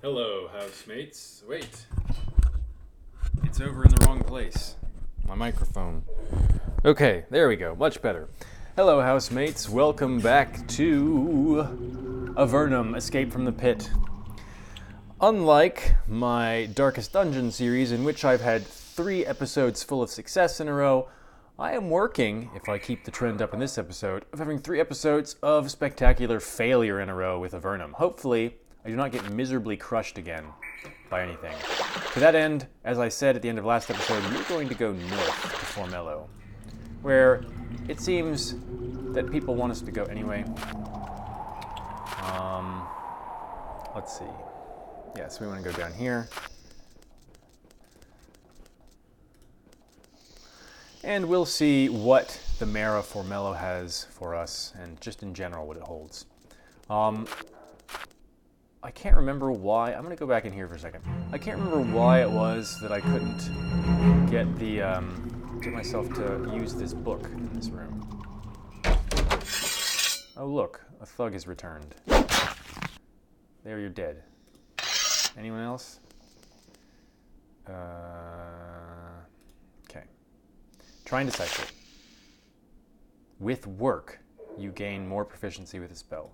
Hello, housemates. Wait. It's over in the wrong place. My microphone. Okay, there we go. Much better. Hello, housemates. Welcome back to Avernum, Escape from the Pit. Unlike my Darkest Dungeon series, in which I've had 3 episodes full of success in a row, I am working, if I keep the trend up in this episode, of having 3 episodes of spectacular failure in a row with Avernum. Hopefully, I do not get miserably crushed again by anything. To that end, as I said at the end of last episode, we're going to go north to Formello, where it seems that people want us to go anyway. Let's see. Yes, we want to go down here. And we'll see what the Mayor of Formello has for us, and just in general what it holds. I can't remember why. I'm going to go back in here for a second. I can't remember why it was that I couldn't get myself to use this book in this room. Oh look, a thug has returned. There, you're dead. Anyone else? Okay. Try and decipher it. With work, you gain more proficiency with a spell.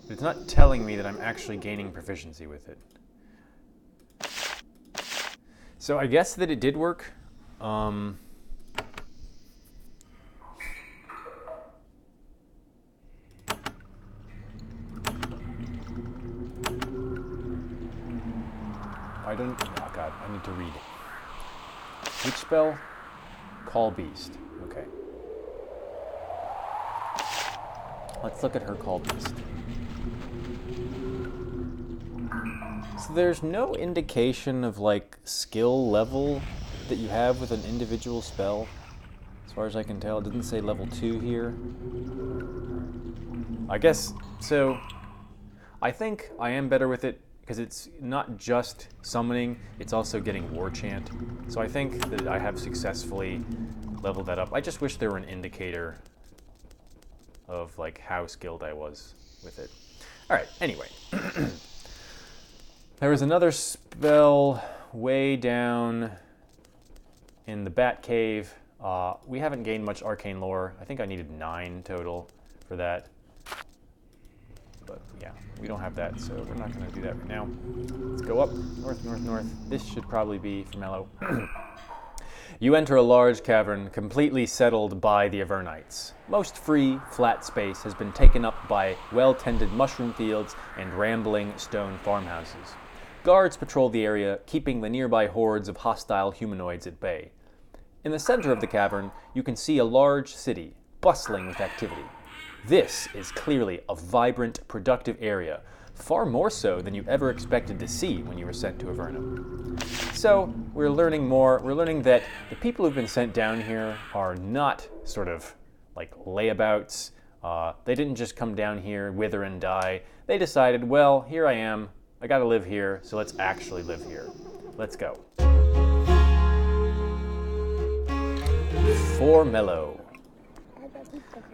But it's not telling me that I'm actually gaining proficiency with it. So I guess that it did work. I don't... Oh god, I need to read. Which spell? Call Beast. Okay. Let's look at her Call Beast. So there's no indication of like skill level that you have with an individual spell. As far as I can tell, it doesn't say level 2 here. I guess, so I think I am better with it because it's not just summoning, it's also getting War Chant. So I think that I have successfully leveled that up. I just wish there were an indicator of like how skilled I was with it. All right, anyway. There was another spell way down in the Bat Cave. We haven't gained much arcane lore. I think I needed 9 total for that. But yeah, we don't have that, so we're not going to do that right now. Let's go up, north, north, north. This should probably be Formello. You enter a large cavern completely settled by the Avernites. Most free, flat space has been taken up by well-tended mushroom fields and rambling stone farmhouses. Guards patrol the area, keeping the nearby hordes of hostile humanoids at bay. In the center of the cavern, you can see a large city, bustling with activity. This is clearly a vibrant, productive area, far more so than you ever expected to see when you were sent to Avernum. So, we're learning more. We're learning that the people who've been sent down here are not sort of like layabouts. They didn't just come down here, wither and die. They decided, well, here I am. I gotta live here, so let's actually live here. Let's go. Formello.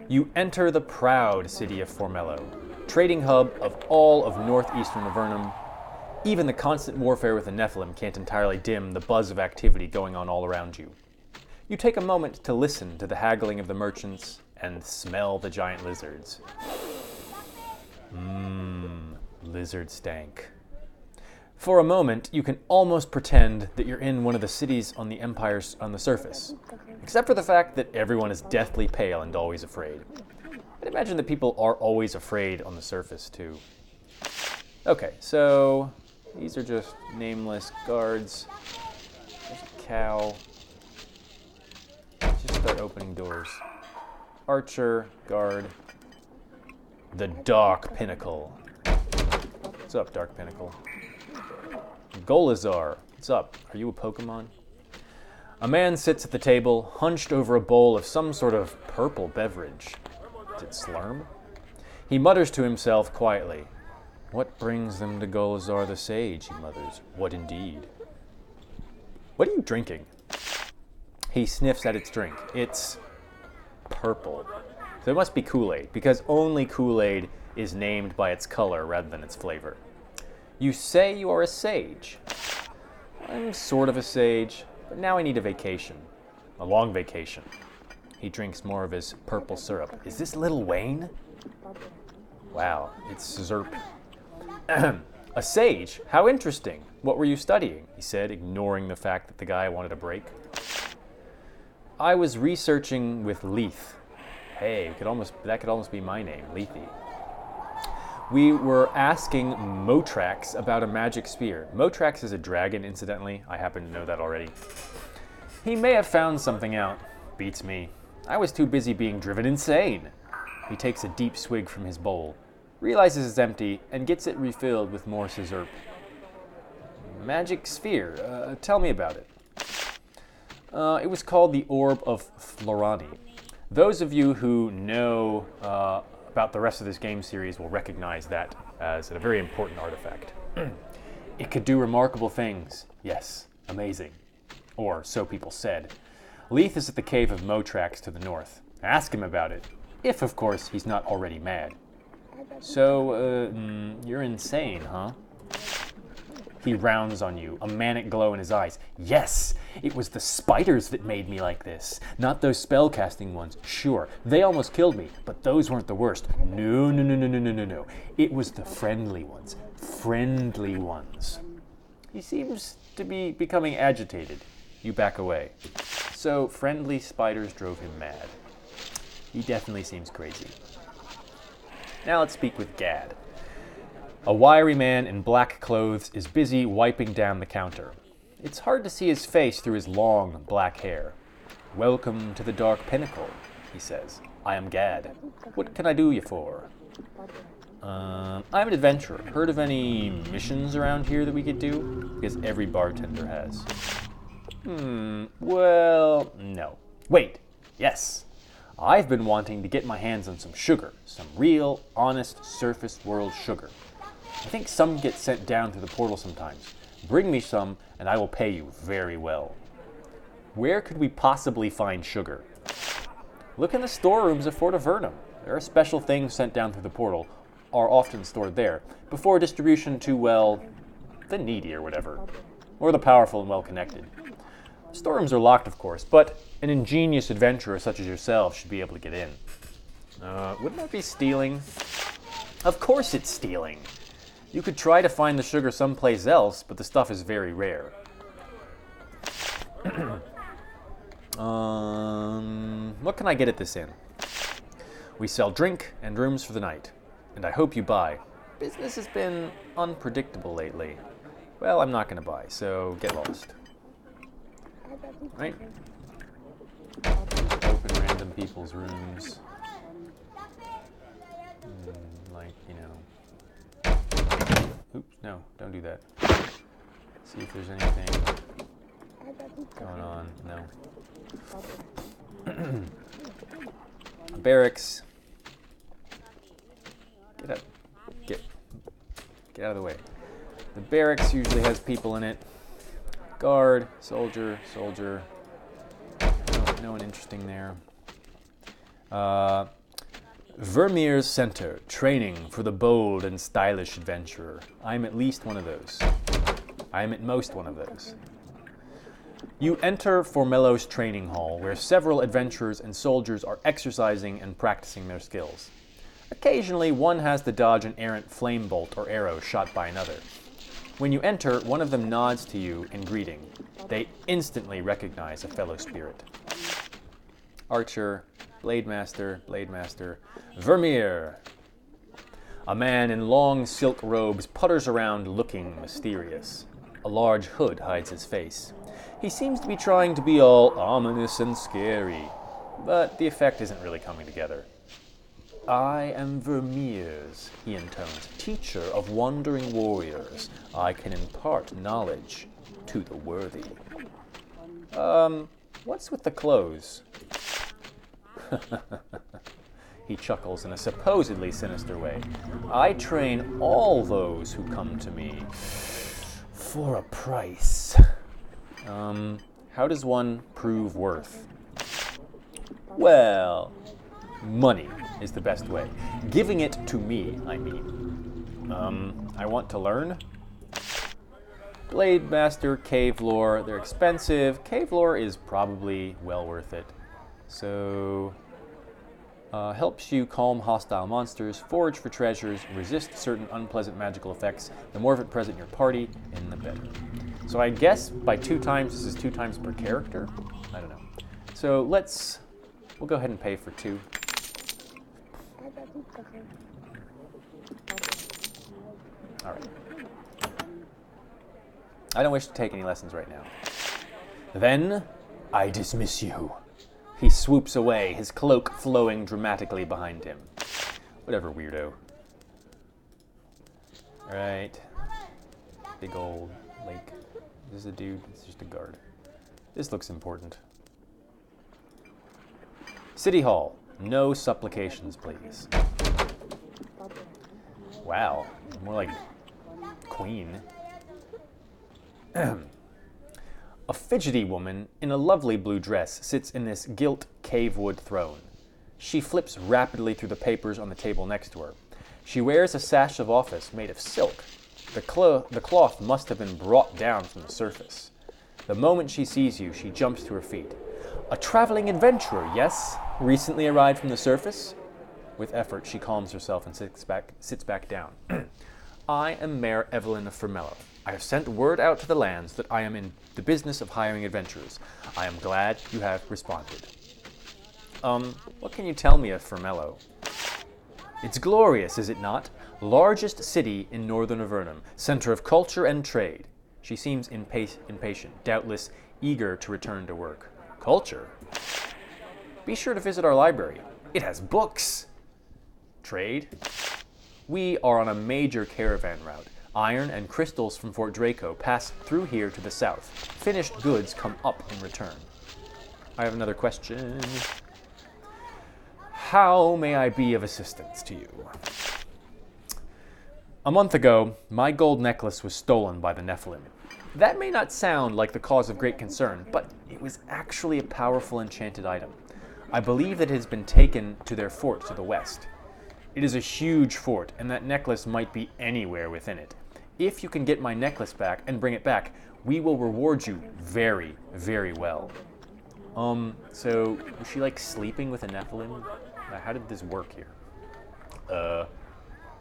You enter the proud city of Formello, trading hub of all of northeastern Avernum. Even the constant warfare with the Nephilim can't entirely dim the buzz of activity going on all around you. You take a moment to listen to the haggling of the merchants and smell the giant lizards. Lizard stank. For a moment, you can almost pretend that you're in one of the cities on the Empire's on the surface, except for the fact that everyone is deathly pale and always afraid. I'd imagine that people are always afraid on the surface, too. Okay, so these are just nameless guards. There's a cow. Let's just start opening doors. Archer, guard. The Dark Pinnacle. What's up, Dark Pinnacle? Golazar, what's up? Are you a Pokemon? A man sits at the table, hunched over a bowl of some sort of purple beverage. Is it Slurm? He mutters to himself quietly. What brings them to Golazar the Sage, he mutters. What indeed? What are you drinking? He sniffs at its drink. It's purple. So it must be Kool-Aid, because only Kool-Aid is named by its color rather than its flavor. You say you are a sage. I'm sort of a sage, but now I need a vacation. A long vacation. He drinks more of his purple syrup. Is this Lil Wayne? Wow, it's Zerp. A sage? How interesting. What were you studying? He said, ignoring the fact that the guy wanted a break. I was researching with Lethe. Hey, that could almost be my name, Lethe. We were asking Motrax about a magic spear. Motrax is a dragon, incidentally. I happen to know that already. He may have found something out. Beats me. I was too busy being driven insane. He takes a deep swig from his bowl, realizes it's empty, and gets it refilled with more Sizzurp. Magic sphere. Tell me about it. It was called the Orb of Florani. Those of you who know about the rest of this game series will recognize that as a very important artifact. It could do remarkable things. Yes, amazing. Or so people said. Lethe is at the cave of Motrax to the north. Ask him about it. If, of course, he's not already mad. So, you're insane, huh? He rounds on you, a manic glow in his eyes. Yes, it was the spiders that made me like this. Not those spellcasting ones. Sure, they almost killed me, but those weren't the worst. No. It was the friendly ones. Friendly ones. He seems to be becoming agitated. You back away. So, friendly spiders drove him mad. He definitely seems crazy. Now let's speak with Gad. A wiry man in black clothes is busy wiping down the counter. It's hard to see his face through his long black hair. Welcome to the Dark Pinnacle, he says. I am Gad. What can I do you for? I'm an adventurer. Heard of any missions around here that we could do? Because every bartender has. Well, no. Wait, yes. I've been wanting to get my hands on some sugar. Some real, honest, surface world sugar. I think some get sent down through the portal sometimes. Bring me some, and I will pay you very well. Where could we possibly find sugar? Look in the storerooms of Fort Avernum. There are special things sent down through the portal, are often stored there, before distribution to, well, the needy or whatever. Or the powerful and well-connected. Storerooms are locked, of course, but an ingenious adventurer such as yourself should be able to get in. Wouldn't that be stealing? Of course it's stealing. You could try to find the sugar someplace else, but the stuff is very rare. What can I get at this inn? We sell drink and rooms for the night, and I hope you buy. Business has been unpredictable lately. Well, I'm not going to buy, so get lost. Right? Open random people's rooms. Like, you know. Oops, no, don't do that. See if there's anything going on. No. Barracks. Get up. Get out of the way. The barracks usually has people in it. Guard, soldier. No one interesting there. Vermeer's Center, training for the bold and stylish adventurer. I'm at least one of those. I'm at most one of those. You enter Formello's training hall, where several adventurers and soldiers are exercising and practicing their skills. Occasionally, one has to dodge an errant flame bolt or arrow shot by another. When you enter, one of them nods to you in greeting. They instantly recognize a fellow spirit. Archer, Blade Master, Vermeer. A man in long silk robes putters around looking mysterious. A large hood hides his face. He seems to be trying to be all ominous and scary, but the effect isn't really coming together. I am Vermeer's, he intones, teacher of wandering warriors. I can impart knowledge to the worthy. What's with the clothes? He chuckles in a supposedly sinister way. I train all those who come to me for a price. How does one prove worth? Well, money is the best way. Giving it to me, I mean. I want to learn. Blade Master, Cave Lore. They're expensive. Cave Lore is probably well worth it. So, helps you calm hostile monsters, forage for treasures, resist certain unpleasant magical effects. The more of it present in your party, and the better. So I guess by 2 times, this is 2 times per character? I don't know. So we'll go ahead and pay for 2. All right. I don't wish to take any lessons right now. Then, I dismiss you. He swoops away, his cloak flowing dramatically behind him. Whatever, weirdo. All right. Big old lake. Is this a dude? It's just a guard. This looks important. City Hall. No supplications, please. Wow. More like queen. A fidgety woman in a lovely blue dress sits in this gilt cavewood throne. She flips rapidly through the papers on the table next to her. She wears a sash of office made of silk. The cloth must have been brought down from the surface. The moment she sees you, she jumps to her feet. A traveling adventurer, yes? Recently arrived from the surface? With effort, she calms herself and sits back down. I am Mayor Evelyn of Formello. I have sent word out to the lands that I am in the business of hiring adventurers. I am glad you have responded. What can you tell me of Formello? It's glorious, is it not? Largest city in northern Avernum, center of culture and trade. She seems impatient, doubtless eager to return to work. Culture? Be sure to visit our library. It has books. Trade? We are on a major caravan route. Iron and crystals from Fort Draco pass through here to the south. Finished goods come up in return. I have another question. How may I be of assistance to you? A month ago, my gold necklace was stolen by the Nephilim. That may not sound like the cause of great concern, but it was actually a powerful enchanted item. I believe that it has been taken to their fort to the west. It is a huge fort, and that necklace might be anywhere within it. If you can get my necklace back and bring it back, we will reward you very, very well. So, was she like sleeping with a Nephilim? How did this work here?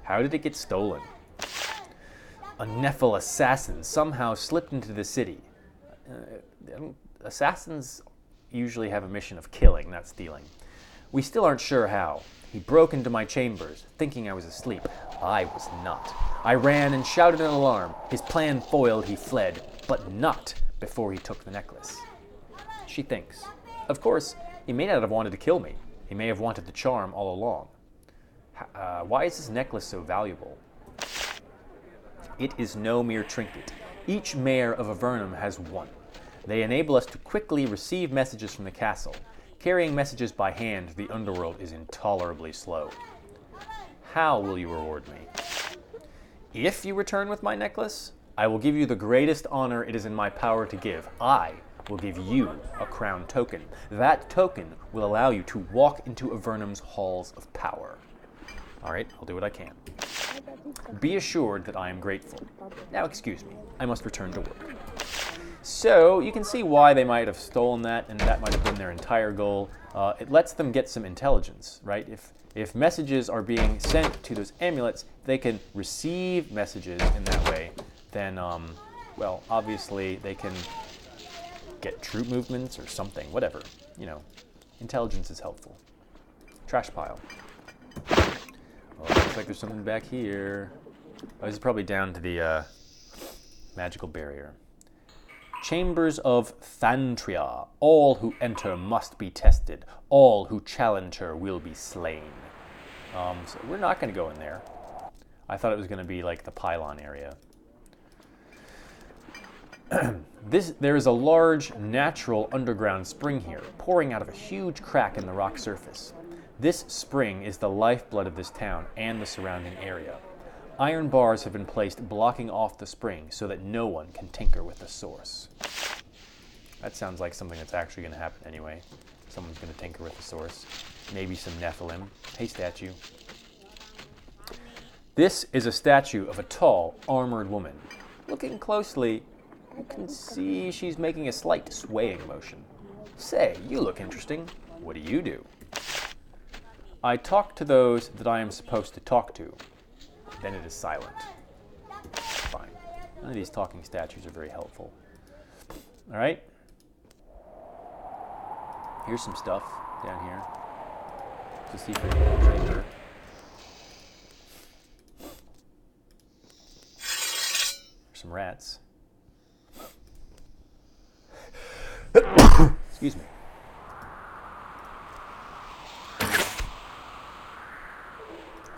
How did it get stolen? A Nephil assassin somehow slipped into the city. Assassins usually have a mission of killing, not stealing. We still aren't sure how. He broke into my chambers, thinking I was asleep. I was not. I ran and shouted an alarm. His plan foiled, he fled, but not before he took the necklace. She thinks. Of course, he may not have wanted to kill me. He may have wanted the charm all along. Why is this necklace so valuable? It is no mere trinket. Each mayor of Avernum has one. They enable us to quickly receive messages from the castle. Carrying messages by hand to the underworld is intolerably slow. How will you reward me? If you return with my necklace, I will give you the greatest honor it is in my power to give. I will give you a crown token. That token will allow you to walk into Avernum's halls of power. All right, I'll do what I can. Be assured that I am grateful. Now excuse me, I must return to work. So you can see why they might have stolen that, and that might have been their entire goal. It lets them get some intelligence, right? If messages are being sent to those amulets, they can receive messages in that way. Then, well, obviously they can get troop movements or something, whatever. You know, intelligence is helpful. Trash pile. Oh, looks like there's something back here. Oh, this is probably down to the magical barrier. Chambers of Thantria. All who enter must be tested. All who challenge her will be slain. So we're not going to go in there. I thought it was going to be like the pylon area. There is a large natural underground spring here, pouring out of a huge crack in the rock surface. This spring is the lifeblood of this town and the surrounding area. Iron bars have been placed blocking off the spring so that no one can tinker with the source. That sounds like something that's actually going to happen anyway. Someone's going to tinker with the source. Maybe some Nephilim. Hey, statue. This is a statue of a tall, armored woman. Looking closely, You can see she's making a slight swaying motion. Say, you look interesting. What do you do? I talk to those that I am supposed to talk to. Then it is silent. Fine. None of these talking statues are very helpful. All right. Here's some stuff down here. To see if we can train her. Some rats. Excuse me.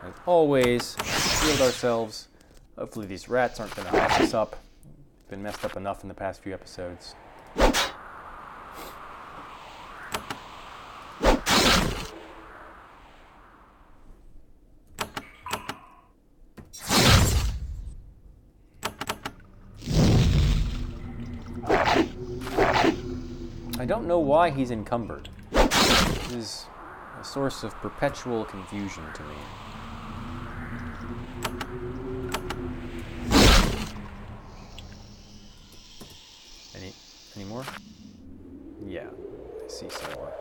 As always, shield ourselves. Hopefully these rats aren't going to mess us up. Been messed up enough in the past few episodes. I don't know why he's encumbered. This is a source of perpetual confusion to me. Any more? Yeah, I see some more.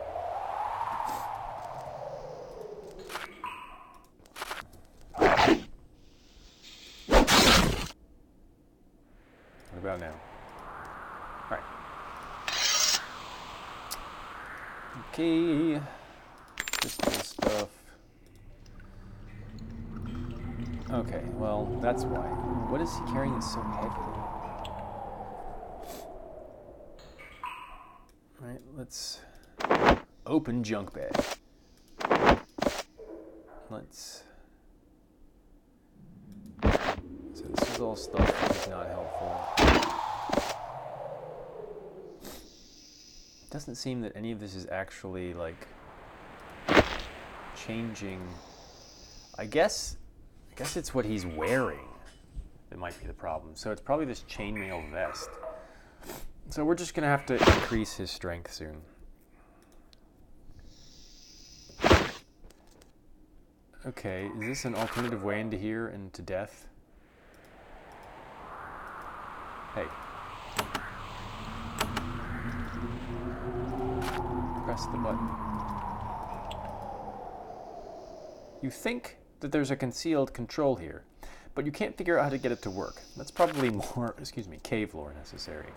What about now? All right. Okay. Crystal stuff. Okay, well, that's why. What is he carrying that's so heavy? All right, let's open junk bag. Let's... So this is all stuff that's not helpful. It doesn't seem that any of this is actually, like, changing. I guess it's what he's wearing that might be the problem. So it's probably this chainmail vest. So we're just going to have to increase his strength soon. Okay, is this an alternative way into here and to death? Hey. Press the button. You think that there's a concealed control here, but you can't figure out how to get it to work. That's probably more, cave lore necessary.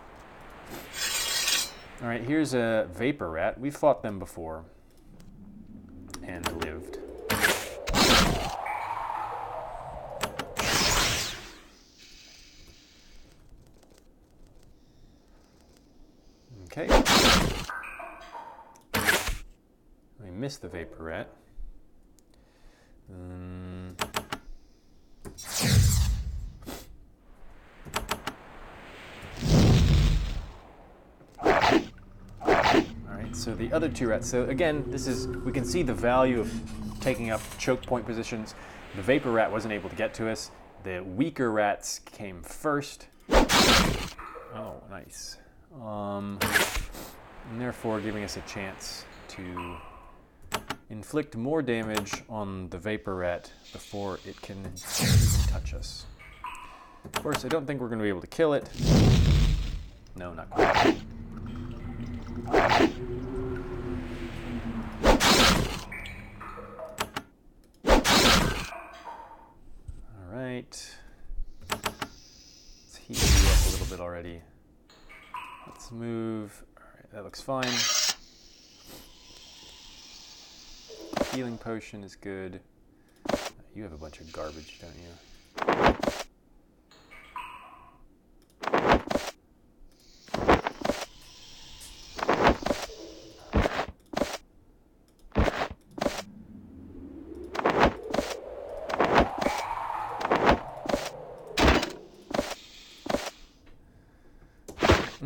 All right, here's a vapor rat. We've fought them before and lived. Okay. We missed the vapor rat. Alright, so the other two rats. So again, we can see the value of taking up choke point positions. The vapor rat wasn't able to get to us. The weaker rats came first. Oh, nice. And therefore giving us a chance to inflict more damage on the vapor rat before it can even touch us. Of course, I don't think we're going to be able to kill it. No, not quite. All right. Let's heat you up a little bit already. Let's move. All right, that looks fine. Healing potion is good. You have a bunch of garbage, don't you?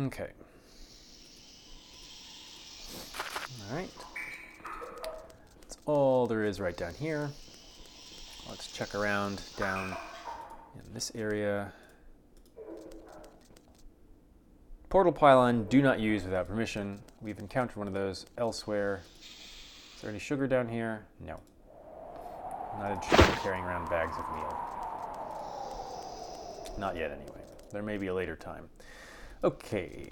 Okay. All right. That's all there is right down here. Let's check around down in this area. Portal pylon, do not use without permission. We've encountered one of those elsewhere. Is there any sugar down here? No. I'm not interested in carrying around bags of meal. Not yet, anyway. There may be a later time. Okay.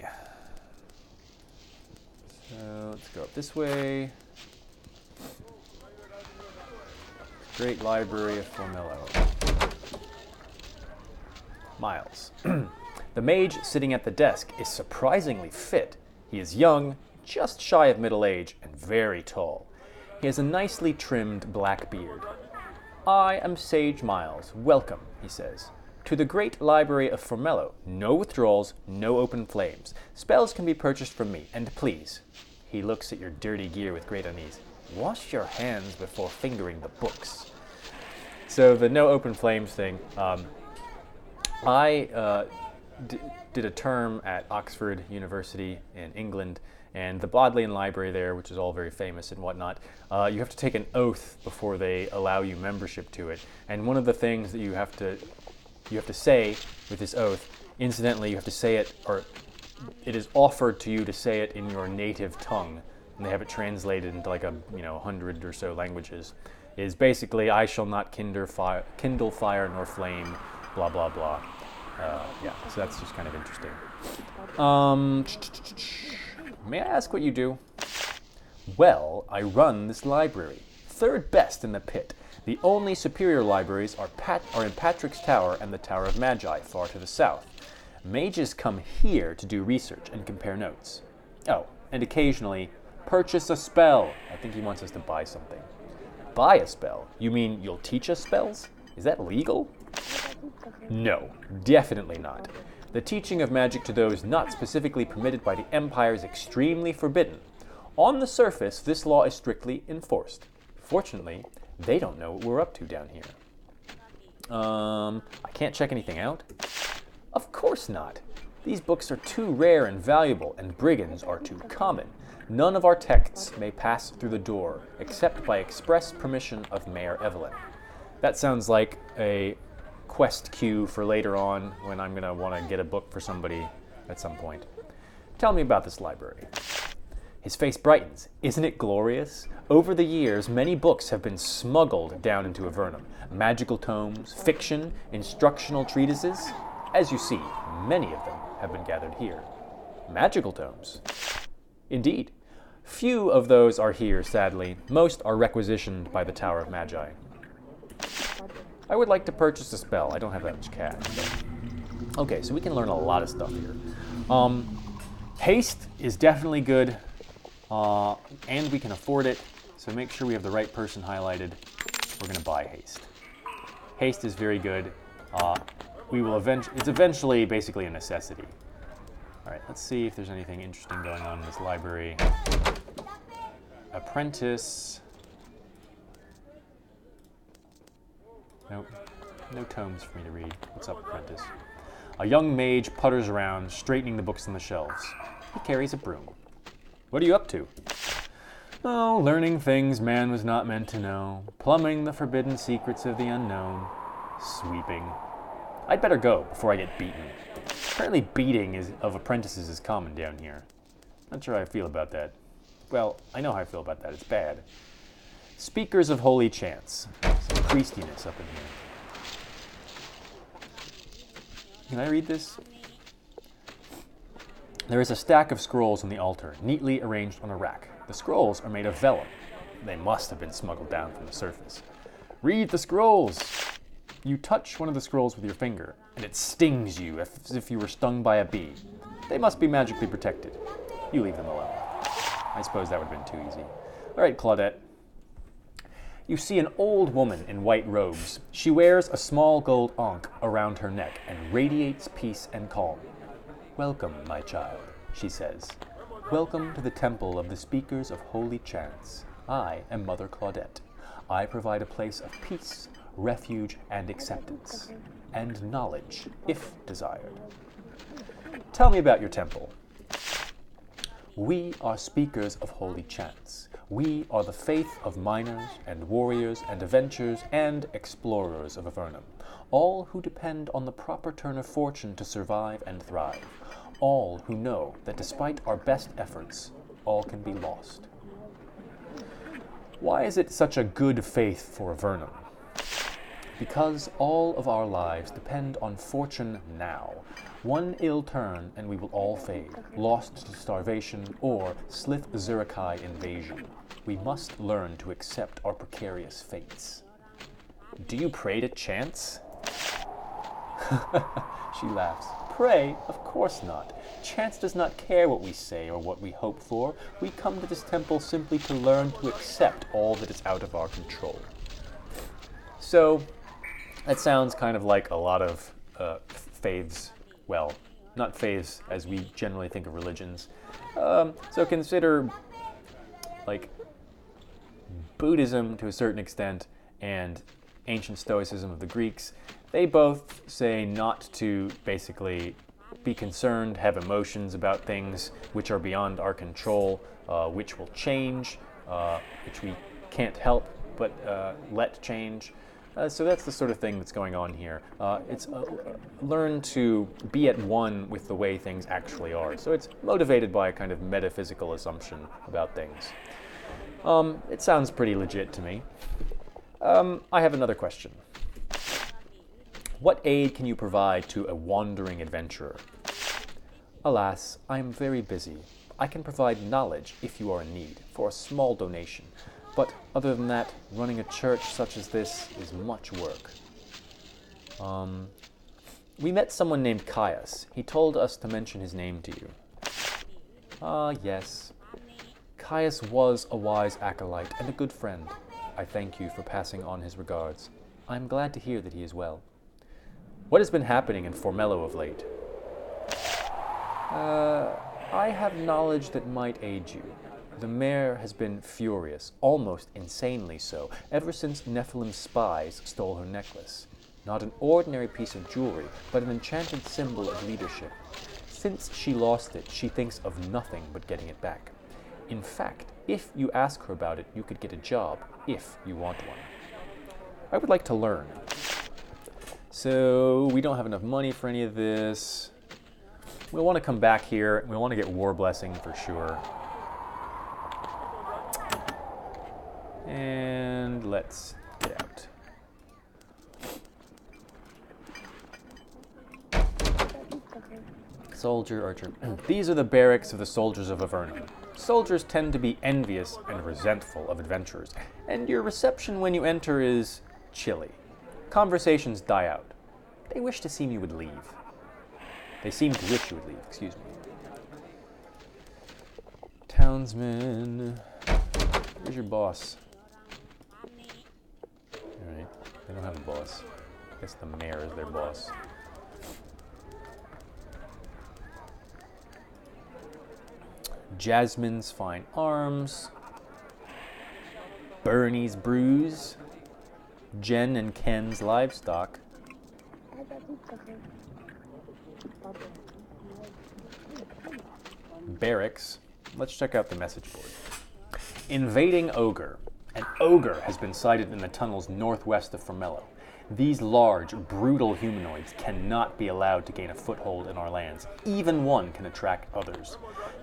So let's go up this way. Great library of Formello. Miles. The mage sitting at the desk is surprisingly fit. He is young, just shy of middle age, and very tall. He has a nicely trimmed black beard. I am Sage Miles. Welcome, he says, to the great library of Formello. No withdrawals, no open flames. Spells can be purchased from me, and please, he looks at your dirty gear with great unease, wash your hands before fingering the books. So the no open flames thing, I did a term at Oxford University in England, and the Bodleian Library there, which is all very famous and whatnot, you have to take an oath before they allow you membership to it. And one of the things that you have to say with this oath, incidentally, you have to say it, or it is offered to you to say it in your native tongue, and they have it translated into like 100 or so languages, is basically, I shall not kindle fire nor flame, blah, blah, blah. Yeah, so that's just kind of interesting. May I ask what you do? Well, I run this library. Third best in the pit. The only superior libraries are in Patrick's Tower and the Tower of Magi, far to the south. Mages come here to do research and compare notes. Oh, and occasionally purchase a spell. I think he wants us to buy something. Buy a spell? You mean you'll teach us spells? Is that legal? No, definitely not. The teaching of magic to those not specifically permitted by the Empire is extremely forbidden. On the surface, this law is strictly enforced. Fortunately, they don't know what we're up to down here. I can't check anything out? Of course not. These books are too rare and valuable, and brigands are too common. None of our texts may pass through the door, except by express permission of Mayor Evelyn. That sounds like a quest queue for later on when I'm going to want to get a book for somebody at some point. Tell me about this library. His face brightens. Isn't it glorious? Over the years, many books have been smuggled down into Avernum. Magical tomes, fiction, instructional treatises. As you see, many of them have been gathered here. Magical tomes? Indeed. Few of those are here, sadly. Most are requisitioned by the Tower of Magi. I would like to purchase a spell. I don't have that much cash. But... Okay, so we can learn a lot of stuff here. Haste is definitely good, and we can afford it, so make sure we have the right person highlighted. We're going to buy haste. Haste is very good. It's eventually basically a necessity. All right, let's see if there's anything interesting going on in this library. Apprentice. Nope, no tomes for me to read. What's up, apprentice? A young mage putters around, straightening the books on the shelves. He carries a broom. What are you up to? Oh, learning things man was not meant to know. Plumbing the forbidden secrets of the unknown. Sweeping. I'd better go before I get beaten. Apparently beating of apprentices is common down here. Not sure how I feel about that. Well, I know how I feel about that. It's bad. Speakers of holy chants. Some priestiness up in here. Can I read this? There is a stack of scrolls on the altar, neatly arranged on a rack. The scrolls are made of vellum. They must have been smuggled down from the surface. Read the scrolls! You touch one of the scrolls with your finger, and it stings you as if you were stung by a bee. They must be magically protected. You leave them alone. I suppose that would have been too easy. All right, Claudette. You see an old woman in white robes. She wears a small gold ankh around her neck and radiates peace and calm. Welcome, my child, she says. Welcome to the temple of the speakers of holy chants. I am Mother Claudette. I provide a place of peace, refuge, and acceptance, and knowledge, if desired. Tell me about your temple. We are speakers of holy chants. We are the faith of miners and warriors and adventurers and explorers of Avernum, all who depend on the proper turn of fortune to survive and thrive, all who know that despite our best efforts, all can be lost. Why is it such a good faith for Avernum? Because all of our lives depend on fortune now. One ill turn and we will all fade, lost to starvation or Slith Zurikai invasion. We must learn to accept our precarious fates. Do you pray to chance? She laughs. Pray? Of course not. Chance does not care what we say or what we hope for. We come to this temple simply to learn to accept all that is out of our control. So, that sounds kind of like a lot of faiths. Well, not faiths as we generally think of religions. So consider, like, Buddhism to a certain extent and ancient Stoicism of the Greeks. They both say not to basically be concerned, have emotions about things which are beyond our control, which will change, which we can't help but let change. So that's the sort of thing that's going on here. It's learn to be at one with the way things actually are. So it's motivated by a kind of metaphysical assumption about things. It sounds pretty legit to me. I have another question. What aid can you provide to a wandering adventurer? Alas, I am very busy. I can provide knowledge if you are in need, for a small donation. But other than that, running a church such as this is much work. We met someone named Caius. He told us to mention his name to you. Ah, yes. Caius was a wise acolyte and a good friend. I thank you for passing on his regards. I am glad to hear that he is well. What has been happening in Formello of late? I have knowledge that might aid you. The mayor has been furious, almost insanely so, ever since Nephilim's spies stole her necklace. Not an ordinary piece of jewelry, but an enchanted symbol of leadership. Since she lost it, she thinks of nothing but getting it back. In fact, if you ask her about it, you could get a job, if you want one. I would like to learn. So, we don't have enough money for any of this. We'll want to come back here. We'll want to get War Blessing for sure. And let's get out. Soldier, archer. These are the barracks of the soldiers of Avernum. Soldiers tend to be envious and resentful of adventurers, and your reception when you enter is chilly. Conversations die out. They wish to see you would leave. They seem to wish you would leave, excuse me. Townsmen. Where's your boss? Alright, they don't have a boss. I guess the mayor is their boss. Jasmine's Fine Arms. Bernie's Brews. Jen and Ken's Livestock. Barracks. Let's check out the message board. Invading Ogre. An ogre has been sighted in the tunnels northwest of Formello. These large, brutal humanoids cannot be allowed to gain a foothold in our lands. Even one can attract others.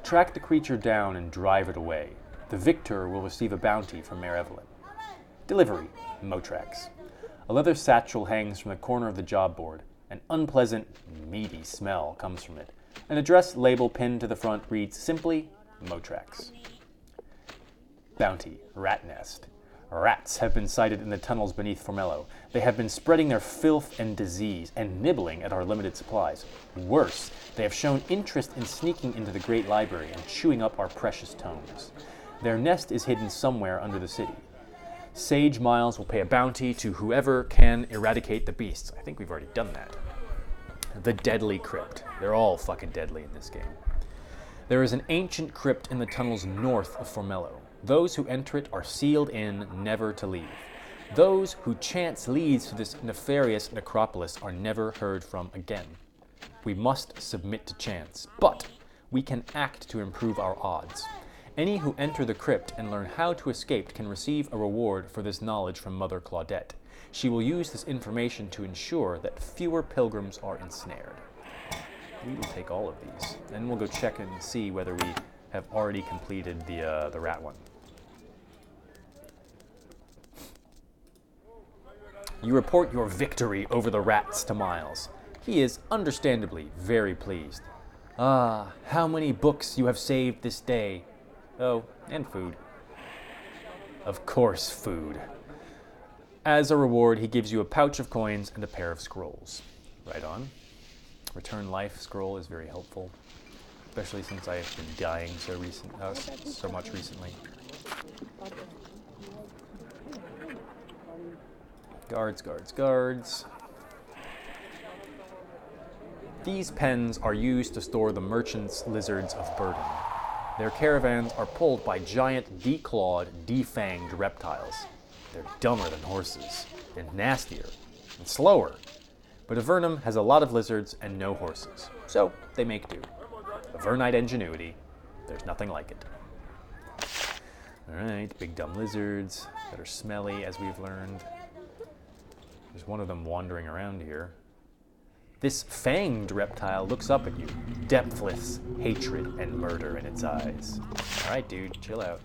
Track the creature down and drive it away. The victor will receive a bounty from Mayor Evelyn. Delivery, Motrax. A leather satchel hangs from the corner of the job board. An unpleasant, meaty smell comes from it. An address label pinned to the front reads simply, Motrax. Bounty, Rat Nest. Rats have been sighted in the tunnels beneath Formello. They have been spreading their filth and disease and nibbling at our limited supplies. Worse, they have shown interest in sneaking into the Great Library and chewing up our precious tomes. Their nest is hidden somewhere under the city. Sage Miles will pay a bounty to whoever can eradicate the beasts. I think we've already done that. The Deadly Crypt. They're all fucking deadly in this game. There is an ancient crypt in the tunnels north of Formello. Those who enter it are sealed in, never to leave. Those who chance leads to this nefarious necropolis are never heard from again. We must submit to chance, but we can act to improve our odds. Any who enter the crypt and learn how to escape can receive a reward for this knowledge from Mother Claudette. She will use this information to ensure that fewer pilgrims are ensnared. We will take all of these, and we'll go check and see whether we have already completed the rat one. You report your victory over the rats to Miles. He is understandably very pleased. Ah, how many books you have saved this day. Oh, and food. Of course, food. As a reward, he gives you a pouch of coins and a pair of scrolls. Right on. Return life scroll is very helpful, especially since I have been dying so much recently. Guards, guards, guards. These pens are used to store the merchants' lizards of burden. Their caravans are pulled by giant, declawed, defanged reptiles. They're dumber than horses, and nastier, and slower. But Avernum has a lot of lizards and no horses, so they make do. Avernite ingenuity, there's nothing like it. Alright, big dumb lizards that are smelly, as we've learned. There's one of them wandering around here. This fanged reptile looks up at you, depthless hatred and murder in its eyes. Alright, dude, chill out.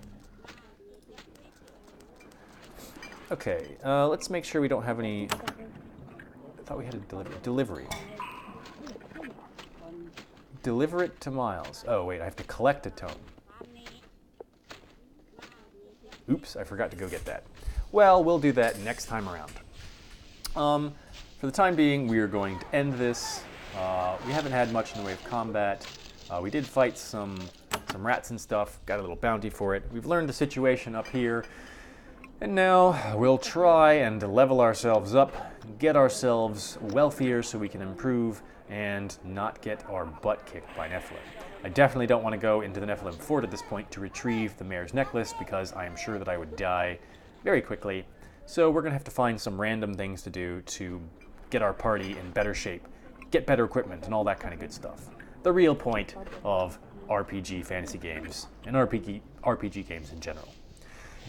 Okay, let's make sure we don't have any... I thought we had a delivery. Deliver it to Miles. Oh, wait, I have to collect a tome. Oops, I forgot to go get that. Well, we'll do that next time around. For the time being, we are going to end this. We haven't had much in the way of combat. We did fight some rats and stuff, got a little bounty for it. We've learned the situation up here. And now we'll try and level ourselves up, get ourselves wealthier so we can improve and not get our butt kicked by Nephilim. I definitely don't want to go into the Nephilim fort at this point to retrieve the mayor's necklace because I am sure that I would die very quickly. So we're going to have to find some random things to do to get our party in better shape, get better equipment, and all that kind of good stuff. The real point of RPG fantasy games and RPG games in general.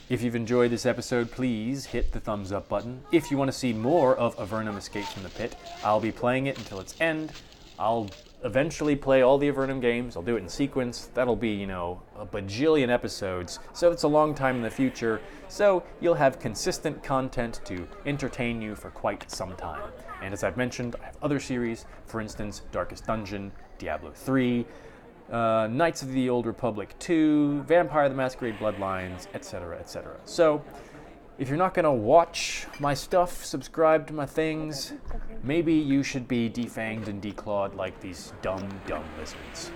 If you've enjoyed this episode, please hit the thumbs up button. If you want to see more of Avernum Escapes from the Pit, I'll be playing it until its end. I'll eventually play all the Avernum games. I'll do it in sequence. That'll be, a bajillion episodes, so it's a long time in the future. So you'll have consistent content to entertain you for quite some time. And as I've mentioned, I have other series, for instance, Darkest Dungeon, Diablo 3, Knights of the Old Republic 2, Vampire the Masquerade Bloodlines, etc., etc. So, if you're not going to watch my stuff, subscribe to my things, maybe you should be defanged and declawed like these dumb, dumb lizards.